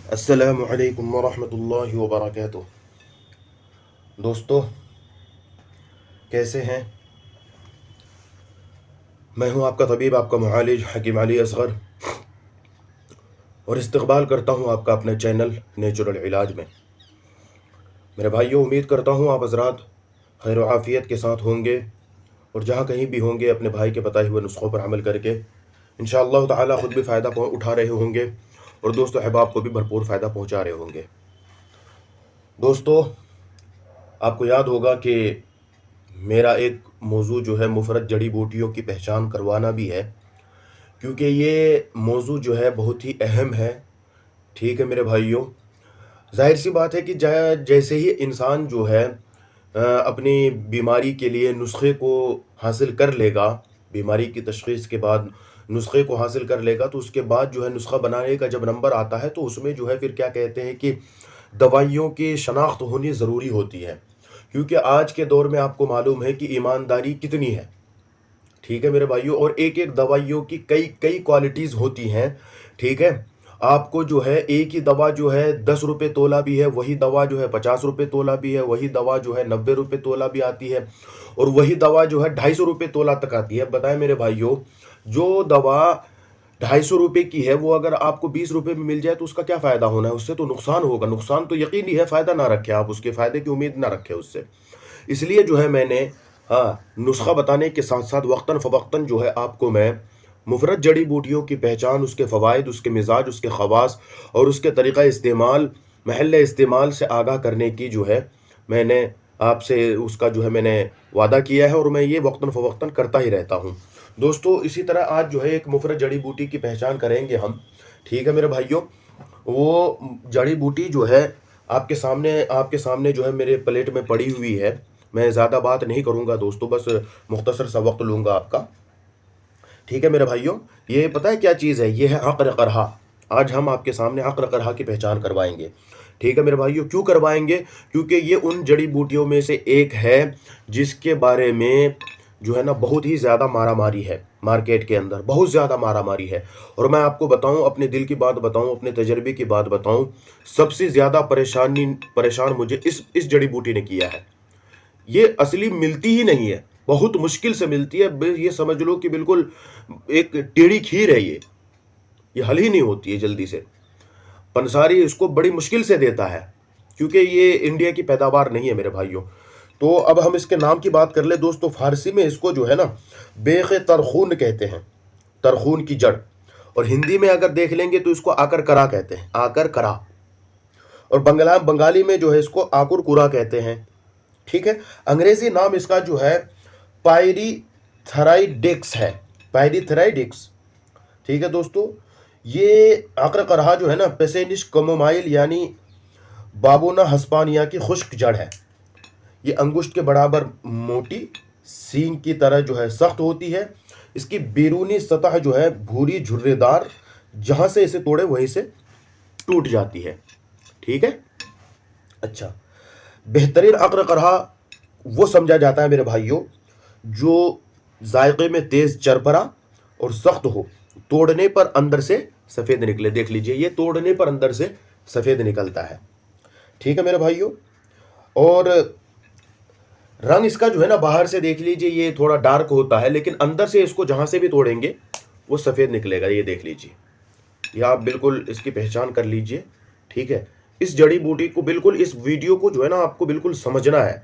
अस्सलामु अलैकुम वरहमतुल्लाहि वबरकातुह। दोस्तों, कैसे हैं? मैं हूं आपका तबीब, आपका मुआलिज हकीम अली असगर, और इस्तकबाल करता हूं आपका अपने चैनल नेचुरल इलाज में। मेरे भाइयों, उम्मीद करता हूं आप हज़रात खैर व आफ़ियत के साथ होंगे और जहां कहीं भी होंगे अपने भाई के बताए हुए नुस्खों पर अमल करके इंशाअल्लाह ताला ख़ुद भी फ़ायदा उठा रहे होंगे और दोस्तों अहबाब को भी भरपूर फ़ायदा पहुँचा रहे होंगे। दोस्तों, आपको याद होगा कि मेरा एक मौजू जो है मुफ़रत जड़ी बूटियों की पहचान करवाना भी है, क्योंकि ये मौजू जो है बहुत ही अहम है। ठीक है मेरे भाइयों, ज़ाहिर सी बात है कि जैसे ही इंसान जो है अपनी बीमारी के लिए नुस्खे को हासिल कर लेगा, बीमारी की तशख़ीस के बाद नुस्खे को हासिल कर लेगा, तो उसके बाद जो है नुस्खा बनाने का जब नंबर आता है तो उसमें जो है फिर क्या कहते हैं कि दवाइयों की शनाख्त होनी ज़रूरी होती है। क्योंकि आज के दौर में आपको मालूम है कि ईमानदारी कितनी है। ठीक है मेरे भाइयों, और एक एक दवाइयों की कई कई क्वालिटीज़ होती हैं। ठीक है, आपको जो है एक ही दवा जो है 10 रुपये तोला भी है, वही दवा जो है 50 रुपये तोला भी है, वही दवा जो है 90 रुपये तोला भी आती है, और वही दवा जो है 250 रुपये तोला तक आती है। बताएं मेरे भाइयों, जो दवा 250 रुपये की है वो अगर आपको 20 रुपये में मिल जाए तो उसका क्या फ़ायदा होना है? उससे तो नुकसान होगा। नुकसान तो यकीनी है, फ़ायदा ना रखें आप, उसके फ़ायदे की उम्मीद ना रखें उससे। इसलिए जो है मैंने नुस्खा बताने के साथ साथ वक्तन फ़वक्तन जो है आपको मैं मुफ़रत जड़ी बूटियों की पहचान, उसके फ़वाइद, उसके मिज़ाज, उसके ख़वास और उसके तरीक़ा इस्तेमाल, महल्ले इस्तेमाल से आगाह करने की जो है मैंने आपसे उसका जो है मैंने वादा किया है, और मैं ये वक्तन फ़वक्तन करता ही रहता हूँ। दोस्तों, इसी तरह आज जो है एक मुफ़रत जड़ी बूटी की पहचान करेंगे हम। ठीक है मेरे भाइयों, वो जड़ी बूटी जो है आपके सामने जो है मेरे प्लेट में पड़ी हुई है। मैं ज़्यादा बात नहीं करूँगा दोस्तों, बस मुख्तसर सा वक्त लूँगा आपका। ठीक है मेरे भाइयों, ये पता है क्या चीज़ है? ये है अक़्र क़रहा। आज हम आपके सामने अक़्र क़रहा की पहचान करवाएंगे। ठीक है मेरे भाइयों, क्यों करवाएंगे? क्योंकि ये उन जड़ी बूटियों में से एक है जिसके बारे में जो है ना बहुत ही ज़्यादा मारामारी है, मार्केट के अंदर बहुत ज़्यादा मारामारी है। और मैं आपको बताऊं, अपने दिल की बात बताऊं, अपने तजर्बे की बात बताऊं, सबसे ज़्यादा परेशान मुझे इस जड़ी बूटी ने किया है। ये असली मिलती ही नहीं है, बहुत मुश्किल से मिलती है। ये समझ लो कि बिल्कुल एक टेढ़ी खीर है ये हल ही नहीं होती है जल्दी से। पंसारी इसको बड़ी मुश्किल से देता है, क्योंकि ये इंडिया की पैदावार नहीं है मेरे भाइयों। तो अब हम इसके नाम की बात कर ले दोस्तों। फारसी में इसको जो है ना बेख तरखून कहते हैं, तरखून की जड़। और हिंदी में अगर देख लेंगे तो इसको आकर करा कहते हैं, आकर करा। और बंगाली में जो है इसको आकुर कुरा कहते हैं। ठीक है, अंग्रेजी नाम इसका जो है पायरीथेराइडेक्स है, पायरीथेराइडेक्स। ठीक है दोस्तों, ये आकर करहा जो है ना पेसेनिश कमोमाइल यानी बाबोना हस्पानिया की खुश्क जड़ है। ये अंगुष्ठ के बराबर मोटी, सींग की तरह जो है सख्त होती है। इसकी बैरूनी सतह जो है भूरी झुर्रेदार, जहां से इसे तोड़े वहीं से टूट जाती है। ठीक है, अच्छा, बेहतरीन अक़्र क़रहा वो समझा जाता है मेरे भाइयों जो जायके में तेज चरपरा और सख्त हो, तोड़ने पर अंदर से सफ़ेद निकले। देख लीजिए, ये तोड़ने पर अंदर से सफ़ेद निकलता है। ठीक है मेरे भाइयों, और रंग इसका जो है ना बाहर से देख लीजिए ये थोड़ा डार्क होता है, लेकिन अंदर से इसको जहां से भी तोड़ेंगे वो सफ़ेद निकलेगा। ये देख लीजिए, ये आप बिल्कुल इसकी पहचान कर लीजिए। ठीक है, इस जड़ी बूटी को बिल्कुल, इस वीडियो को जो है ना आपको बिल्कुल समझना है।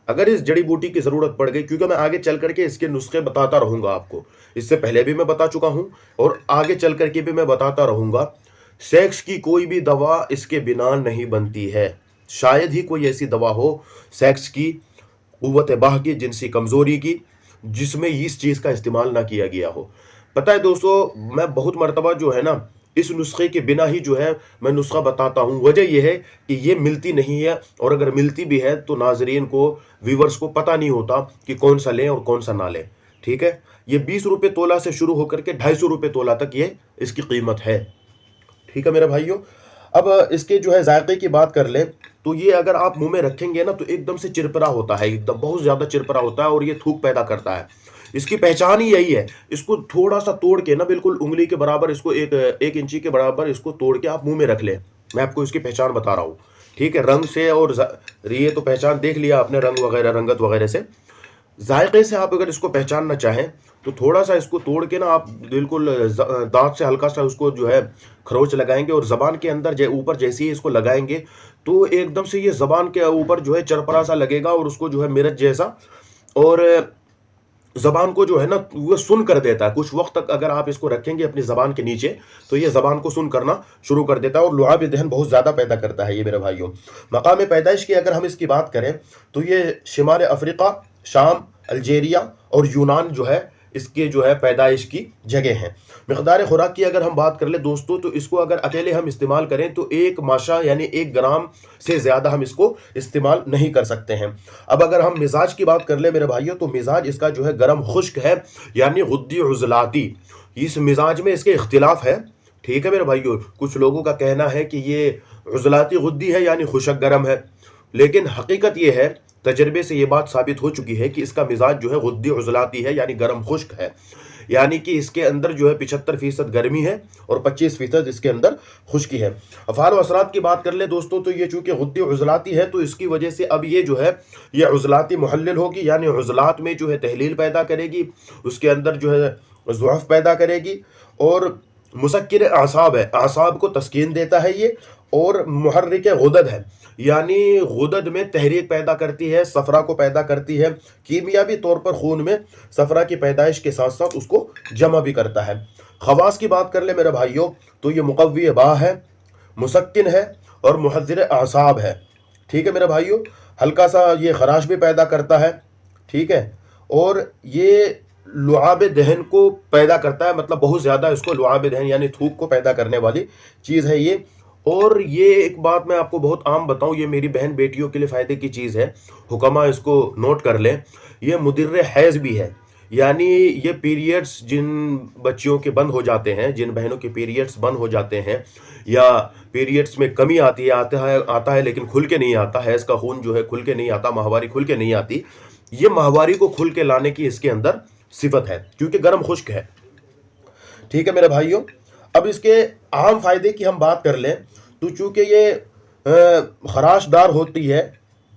अगर इस जड़ी बूटी की ज़रूरत पड़ गई, क्योंकि मैं आगे चल करके इसके नुस्खे बताता रहूँगा आपको, इससे पहले भी मैं बता चुका हूँ और आगे चल करके भी मैं बताता रहूँगा। सेक्स की कोई भी दवा इसके बिना नहीं बनती है। शायद ही कोई ऐसी दवा हो सेक्स की, क़ुव्वत बाह की, जिनसी कमज़ोरी की, जिसमें इस चीज़ का इस्तेमाल ना किया गया हो। पता है दोस्तों, मैं बहुत मरतबा जो है ना इस नुस्खे के बिना ही जो है मैं नुस्खा बताता हूँ। वजह यह है कि ये मिलती नहीं है, और अगर मिलती भी है तो नाजरीन को, व्यूवर्स को पता नहीं होता कि कौन सा लें और कौन सा ना लें। ठीक है, ये 20 रुपये तोला से शुरू होकर के 250 रुपये तोला तक ये इसकी कीमत है। ठीक है मेरे भाइयों, अब इसके जो है जायके की बात कर लें तो ये अगर आप मुंह में रखेंगे ना तो एकदम से चिरपरा होता है, एकदम बहुत ज़्यादा चिरपरा होता है, और ये थूक पैदा करता है। इसकी पहचान ही यही है। इसको थोड़ा सा तोड़ के ना बिल्कुल उंगली के बराबर, इसको एक इंची के बराबर इसको तोड़ के आप मुंह में रख लें। मैं आपको इसकी पहचान बता रहा हूँ, ठीक है। रंग से और ये तो पहचान देख लिया आपने, रंग वगैरह, रंगत वगैरह से। जायके से आप अगर इसको पहचानना चाहें तो थोड़ा सा इसको तोड़ के ना आप बिल्कुल दांत से हल्का सा उसको जो है खरोच लगाएंगे और ज़बान के अंदर ऊपर जैसे ही इसको लगाएंगे तो एकदम से ये ज़बान के ऊपर जो है चरपरा सा लगेगा और उसको जो है मिर्च जैसा, और ज़बान को जो है ना वो सुन कर देता है। कुछ वक्त तक अगर आप इसको रखेंगे अपनी ज़बान के नीचे तो ये ज़बान को सुन करना शुरू कर देता है और लुआब दहन बहुत ज़्यादा पैदा करता है ये मेरे भाइयों। मकाम पैदाइश की अगर हम इसकी बात करें तो ये शिमाल अफ्रीका, शाम, अल्जीरिया और यूनान जो है इसके जो है पैदाइश की जगह हैं। मकदार खुराक की अगर हम बात कर ले दोस्तों तो इसको अगर अकेले हम इस्तेमाल करें तो 1 माशा यानी 1 ग्राम से ज़्यादा हम इसको इस्तेमाल नहीं कर सकते हैं। अब अगर हम मिजाज की बात कर ले मेरे भाइयों तो मिजाज इसका जो है गर्म खुश्क है, यानी गुद्दी उज़लाती। इस मिजाज में इसके इख्तिलाफ है, ठीक है मेरे भाइयों। कुछ लोगों का कहना है कि ये उज़लाती गुद्दी है यानी खुशक गर्म है, लेकिन हकीकत ये है, तजर्बे से ये बात साबित हो चुकी है कि इसका मिजाज जो है गुद्दी उज़लाती है यानी गर्म खुश्क है। यानी कि इसके अंदर जो है 75% गर्मी है और 25% इसके अंदर खुश्की है। अफ़ाल व असरात की बात कर ले दोस्तों तो ये चूँकि गुद्दी उज़लाती है तो इसकी वजह से अब ये जो है ये उज़लाती मुहल्लिल होगी, यानी उज़लात में जो है तहलील पैदा करेगी, उसके अंदर जो है ज़ुअफ़ पैदा करेगी, और मुसक्किर आसाब है, आसाब को तस्कीन देता है ये, और मुहर्रिक गुदद है, यानी गुदद में तहरीक पैदा करती है, सफ़रा को पैदा करती है। कीमियावी तौर पर खून में सफ़रा की पैदाइश के साथ साथ उसको जमा भी करता है। खवास की बात कर ले मेरे भाइयों तो ये मुक़व्वी बा है, मुसक्किन है और मुहज़्ज़िर आसाब है, ठीक है मेरे भाइयों। हल्का सा ये खराश भी पैदा करता है, ठीक है, और ये लुआब दहन को पैदा करता है, मतलब बहुत ज़्यादा इसको लुआब दहन यानी थूक को पैदा करने वाली चीज़ है ये। और ये एक बात मैं आपको बहुत आम बताऊं, ये मेरी बहन बेटियों के लिए फ़ायदे की चीज़ है, हुक्मा इसको नोट कर लें। ये मुदिर्र हैज़ भी है, यानी ये पीरियड्स जिन बच्चियों के बंद हो जाते हैं, जिन बहनों के पीरियड्स बंद हो जाते हैं या पीरियड्स में कमी आती है, आता है लेकिन खुल के नहीं आता, हैज़ का खून जो है खुल के नहीं आता, माहवारी खुल के नहीं आती, ये माहवारी को खुल के लाने की इसके अंदर सिफत है क्योंकि गर्म खुश्क है, ठीक है मेरे भाइयों। अब इसके आम फायदे की हम बात कर लें तो चूँकि ये खराशदार होती है,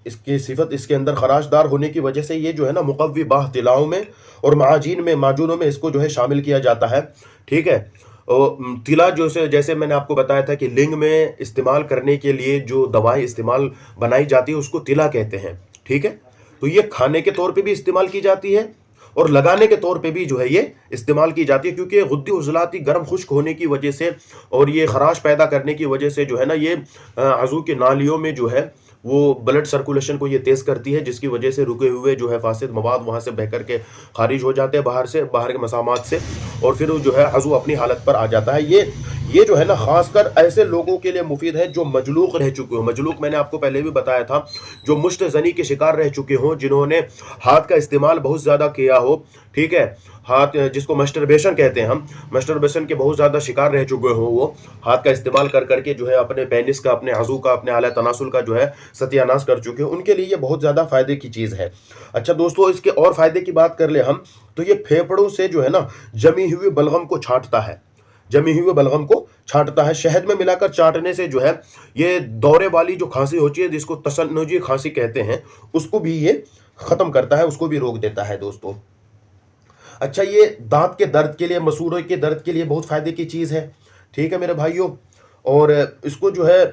इसकी सिफत इसके अंदर खराशदार होने की वजह से ये जो है ना मुक़व्वी बाह तिलाओं में और माजूनों में इसको जो है शामिल किया जाता है, ठीक है। और तिला जो से जैसे मैंने आपको बताया था कि लिंग में इस्तेमाल करने के लिए जो दवाएं इस्तेमाल बनाई जाती है उसको तिला कहते हैं, ठीक है। तो ये खाने के तौर पे भी इस्तेमाल की जाती है और लगाने के तौर पे भी जो है ये इस्तेमाल की जाती है, क्योंकि गुद्दी उज़लाती गर्म खुश्क होने की वजह से और ये खराश पैदा करने की वजह से जो है ना ये आज़ू की नालियों में जो है वो ब्लड सर्कुलेशन को ये तेज़ करती है, जिसकी वजह से रुके हुए जो है फासिद मवाद वहाँ से बह कर के खारिज हो जाते हैं बाहर के मसामात से, और फिर जो है आज़ू अपनी हालत पर आ जाता है। ये जो है ना ख़ासकर ऐसे लोगों के लिए मुफीद है जो मजलूक रह चुके हो। मजलूक मैंने आपको पहले भी बताया था, जो मुश्त ज़नी के शिकार रह चुके हों, जिन्होंने हाथ का इस्तेमाल बहुत ज़्यादा किया हो, ठीक है, हाथ जिसको मस्टरबेशन कहते हैं हम, मस्टरबेशन के बहुत ज़्यादा शिकार रह चुके हों, वो हाथ का इस्तेमाल कर करके जो है अपने पेनिस का, अपने आज़ू का, अपने आला तनासुल का जो है सत्यानाश कर चुके हैं, उनके लिए ये बहुत ज़्यादा फ़ायदे की चीज़ है। अच्छा दोस्तों, इसके और फ़ायदे की बात कर ले हम तो ये फेफड़ों से जो है ना जमी हुई बलगम को छांटता है, शहद में मिलाकर चाटने से जो है ये दौरे वाली जो खांसी होती है, जिसको तसन्नुजी खांसी कहते हैं, उसको भी ये ख़त्म करता है, उसको भी रोक देता है दोस्तों। अच्छा, ये दांत के दर्द के लिए, मसूड़ों के दर्द के लिए बहुत फ़ायदे की चीज़ है, ठीक है मेरे भाइयों। और इसको जो है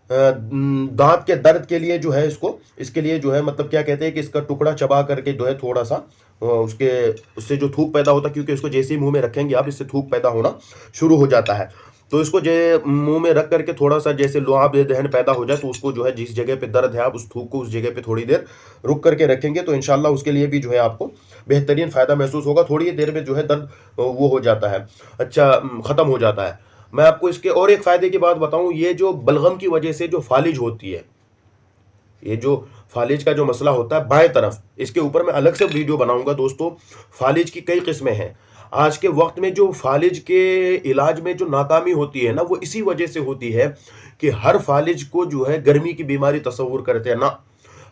दांत के दर्द के लिए जो है इसके लिए जो है मतलब क्या कहते हैं कि इसका टुकड़ा चबा करके जो है थोड़ा सा उससे जो थूक पैदा होता है, क्योंकि इसको जैसे ही मुंह में रखेंगे आप, इससे थूक पैदा होना शुरू हो जाता है। तो इसको जो मुंह में रख करके थोड़ा सा जैसे लुआब दहन पैदा हो जाए तो उसको जो है जिस जगह पे दर्द है आप उस थूक को उस जगह पे थोड़ी देर रुक करके रखेंगे तो इंशाल्लाह उसके लिए भी जो है आपको बेहतरीन फ़ायदा महसूस होगा। थोड़ी ही देर में जो है दर्द वो हो जाता है, अच्छा ख़त्म हो जाता है। मैं आपको इसके और एक फ़ायदे की बात बताऊँ, ये जो बलगम की वजह से जो फालिज होती है, ये जो फालिज का जो मसला होता है बाएं तरफ, इसके ऊपर मैं अलग से वीडियो बनाऊंगा दोस्तों। फालिज की कई किस्में हैं। आज के वक्त में जो फालिज के इलाज में जो नाकामी होती है ना, वो इसी वजह से होती है कि हर फालिज को जो है गर्मी की बीमारी तस्वुर करते हैं ना,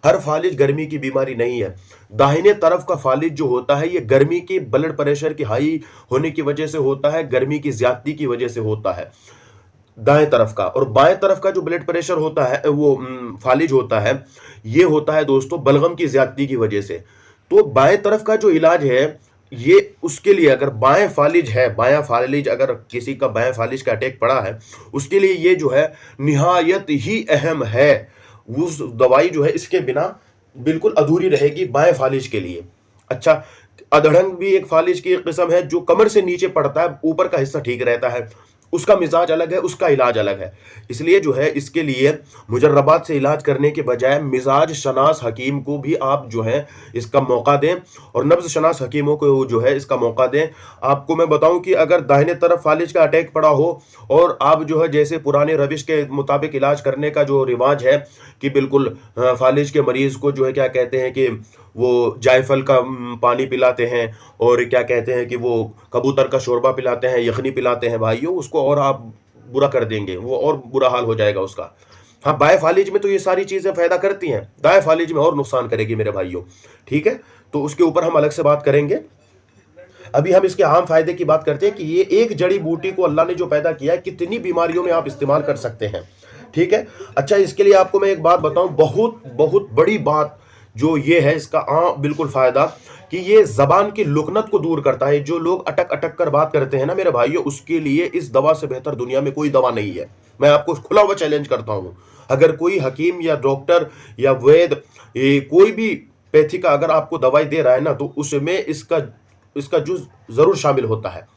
हर फालिज गर्मी की बीमारी नहीं है। दाहिने तरफ का फालिज जो होता है ये गर्मी की, ब्लड प्रेशर की हाई होने की वजह से होता है, गर्मी की ज्यादती की वजह से होता है। दाएं तरफ का, और बाएं तरफ का जो ब्लड प्रेशर होता है, वो फालिज होता है, ये होता है दोस्तों बलगम की ज्यादती की वजह से। तो बाएं तरफ का जो इलाज है, ये उसके लिए अगर बाएं फालिज है, बायां फालिज अगर किसी का बाएं फालिज का अटैक पड़ा है, उसके लिए ये जो है निहायत ही अहम है। उस दवाई जो है इसके बिना बिल्कुल अधूरी रहेगी बाएं फालिज के लिए। अच्छा, अधड़ंग भी एक फालिज की एक किस्म है जो कमर से नीचे पड़ता है, ऊपर का हिस्सा ठीक रहता है, उसका मिजाज अलग है, उसका इलाज अलग है। इसलिए जो है इसके लिए मुजर्रबात से इलाज करने के बजाय मिजाज शनास हकीम को भी आप जो है इसका मौका दें, और नब्ज शनास हकीमों को जो है इसका मौका दें। आपको मैं बताऊं कि अगर दाहिने तरफ फालिज का अटैक पड़ा हो और आप जो है जैसे पुराने रविश के मुताबिक इलाज करने का जो रिवाज है कि बिल्कुल फालिज के मरीज को जो है क्या कहते हैं कि वो जायफल का पानी पिलाते हैं, और क्या कहते हैं कि वो कबूतर का शोरबा पिलाते हैं, यखनी पिलाते हैं भाइयों, उसको और आप बुरा कर देंगे, वो और बुरा हाल हो जाएगा उसका। हाँ, बाएं फालिज में तो ये सारी चीज़ें फायदा करती हैं, दाएं फालिज में और नुकसान करेगी मेरे भाइयों। ठीक है, तो उसके ऊपर हम अलग से बात करेंगे। अभी हम इसके आम फायदे की बात करते हैं कि ये एक जड़ी बूटी को अल्लाह ने जो पैदा किया है, कितनी बीमारियों में आप इस्तेमाल कर सकते हैं। ठीक है, अच्छा, इसके लिए आपको मैं एक बात बताऊं, बहुत बहुत बड़ी बात जो ये है इसका बिल्कुल फायदा, कि ये जबान की लुकनत को दूर करता है। जो लोग अटक अटक कर बात करते हैं ना मेरे भाइयों, उसके लिए इस दवा से बेहतर दुनिया में कोई दवा नहीं है। मैं आपको खुला हुआ चैलेंज करता हूं, अगर कोई हकीम या डॉक्टर या वैद कोई भी पैथी का अगर आपको दवाई दे रहा है ना, तो उसमें इसका जूस जरूर शामिल होता है।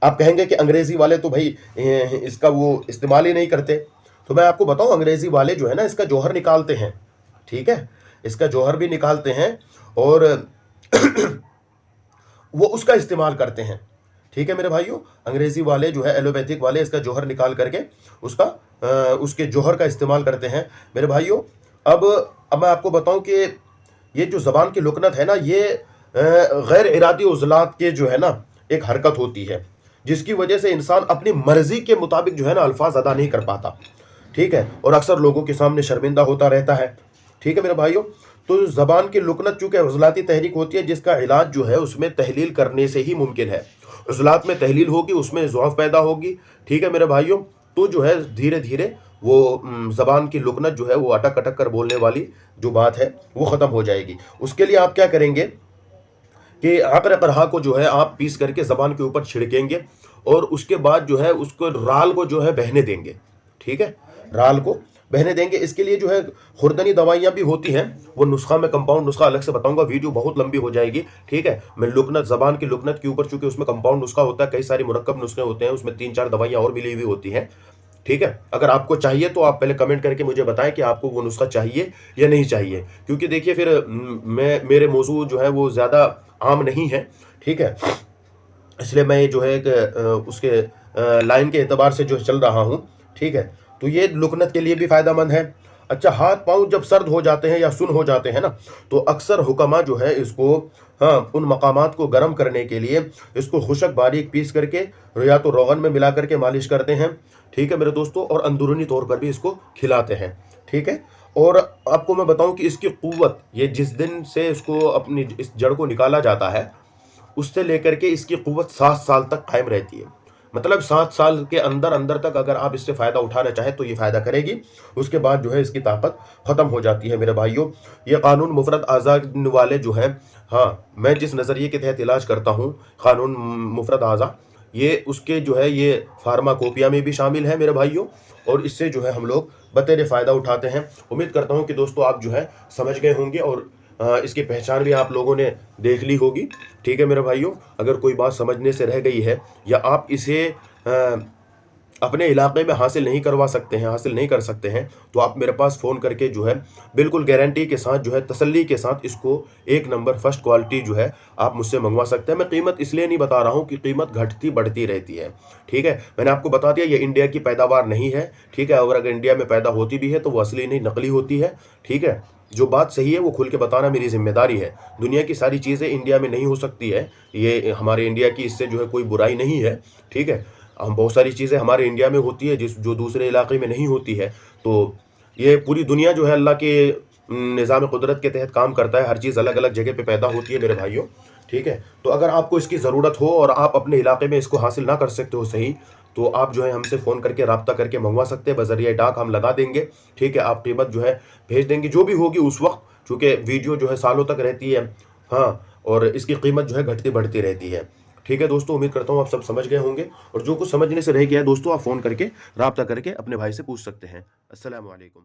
आप कहेंगे कि अंग्रेजी वाले तो भाई इसका वो इस्तेमाल ही नहीं करते, तो मैं आपको बताऊं, अंग्रेजी वाले जो है ना इसका जौहर निकालते हैं। ठीक है, इसका जौहर भी निकालते हैं और वो उसका इस्तेमाल करते हैं। ठीक है मेरे भाइयों, अंग्रेजी वाले जो है एलोपैथिक वाले इसका जौहर निकाल करके उसके जौहर का इस्तेमाल करते हैं मेरे भाइयों। अब मैं आपको बताऊं कि ये जो ज़बान की लुकनत है ना, ये गैर इरादी उज़लात के जो है ना एक हरकत होती है, जिसकी वजह से इंसान अपनी मर्जी के मुताबिक जो है ना अल्फाज अदा नहीं कर पाता। ठीक है, और अक्सर लोगों के सामने शर्मिंदा होता रहता है। ठीक है मेरे भाइयों, तो ज़बान की लुकनत चूँकि उज़लाती तहरीक होती है, जिसका इलाज जो है उसमें तहलील करने से ही मुमकिन है। उज़लात में तहलील होगी, उसमें ज़ौफ़ पैदा होगी। ठीक है मेरे भाइयों, तो जो है धीरे धीरे वो ज़बान की लुकनत जो है वो अटक अटक कर बोलने वाली जो बात है वो ख़त्म हो जाएगी। उसके लिए आप क्या करेंगे कि अक़र क़रहा को जो है आप पीस करके ज़बान के ऊपर छिड़केंगे, और उसके बाद जो है उसको राल को जो है बहने देंगे। ठीक है, राल को बहने देंगे। इसके लिए जो है खुरदनी दवाइयाँ भी होती हैं, वो नुस्खा मैं कंपाउंड नुस्खा अलग से बताऊंगा, वीडियो बहुत लंबी हो जाएगी। ठीक है, मैं लुकनत ज़बान की लुकनत के ऊपर, चूंकि उसमें कंपाउंड नुस्खा होता है, कई सारी मुरक्कब नुस्खे होते हैं, उसमें 3-4 दवाइयाँ और मिली हुई होती हैं। ठीक है, अगर आपको चाहिए तो आप पहले कमेंट करके मुझे बताएं कि आपको वो नुस्खा चाहिए या नहीं चाहिए, क्योंकि देखिए फिर मेरे मौजू जो है वो ज़्यादा आम नहीं है। ठीक है, इसलिए मैं जो है उसके लाइन के एतबार से जो चल रहा हूँ। ठीक है, तो ये लुकनत के लिए भी फ़ायदेमंद है। अच्छा, हाथ पाँव जब सर्द हो जाते हैं या सुन हो जाते हैं ना, तो अक्सर हुक्मा जो है इसको उन मकामात को गर्म करने के लिए इसको खुशक बारीक पीस करके या तो रोगन में मिला करके मालिश करते हैं। ठीक है मेरे दोस्तों, और अंदरूनी तौर पर भी इसको खिलाते हैं। ठीक है, और आपको मैं बताऊं कि इसकी क़ुव्वत, ये जिस दिन से इसको अपनी इस जड़ को निकाला जाता है उससे लेकर के इसकी क़ुव्वत 7 साल तक कायम रहती है। मतलब 7 साल के अंदर अंदर तक अगर आप इससे फ़ायदा उठाना चाहें तो ये फ़ायदा करेगी, उसके बाद जो है इसकी ताकत ख़त्म हो जाती है मेरे भाइयों। ये कानून मुफरत आज़ा वाले जो हैं, हाँ, मैं जिस नज़रिए के तहत इलाज करता हूँ कानून मुफरत आज़ा, ये उसके जो है ये फार्माकोपिया में भी शामिल है मेरे भाइयों, और इससे जो है हम लोग बतेरे फ़ायदा उठाते हैं। उम्मीद करता हूँ कि दोस्तों आप जो है समझ गए होंगे, और इसकी पहचान भी आप लोगों ने देख ली होगी। ठीक है मेरे भाइयों, अगर कोई बात समझने से रह गई है या आप इसे अपने इलाके में हासिल नहीं कर सकते हैं, तो आप मेरे पास फ़ोन करके जो है बिल्कुल गारंटी के साथ जो है तसल्ली के साथ इसको 1 नंबर फर्स्ट क्वालिटी जो है आप मुझसे मंगवा सकते हैं। मैं कीमत इसलिए नहीं बता रहा हूँ कि कीमत घटती बढ़ती रहती है। ठीक है, मैंने आपको बता दिया ये इंडिया की पैदावार नहीं है। ठीक है, और अगर इंडिया में पैदा होती भी है तो वो असली नहीं नकली होती है। ठीक है, जो बात सही है वो खुल के बताना मेरी जिम्मेदारी है। दुनिया की सारी चीज़ें इंडिया में नहीं हो सकती है, ये हमारे इंडिया की इससे जो है कोई बुराई नहीं है। ठीक है, हम बहुत सारी चीज़ें हमारे इंडिया में होती है जो दूसरे इलाके में नहीं होती है। तो ये पूरी दुनिया जो है अल्लाह के निज़ाम कुदरत के तहत काम करता है, हर चीज़ अलग अलग जगह पे पैदा होती है मेरे भाइयों। ठीक है, तो अगर आपको इसकी ज़रूरत हो और आप अपने इलाके में इसको हासिल ना कर सकते हो सही, तो आप जो है हमसे फ़ोन करके राब्ता करके मंगवा सकते हैं, बज़रिए डाक हम लगा देंगे, ठीक है? आप कीमत जो है भेज देंगे, जो भी होगी उस वक़्त, चूँकि वीडियो जो है सालों तक रहती है, हाँ, और इसकी कीमत जो है घटती-बढ़ती रहती है। ठीक है दोस्तों, उम्मीद करता हूँ आप सब समझ गए होंगे, और जो कुछ समझने से रह गया है दोस्तों, आप फ़ोन करके राब्ता करके अपने भाई से पूछ सकते हैं। अस्सलामु अलैकुम।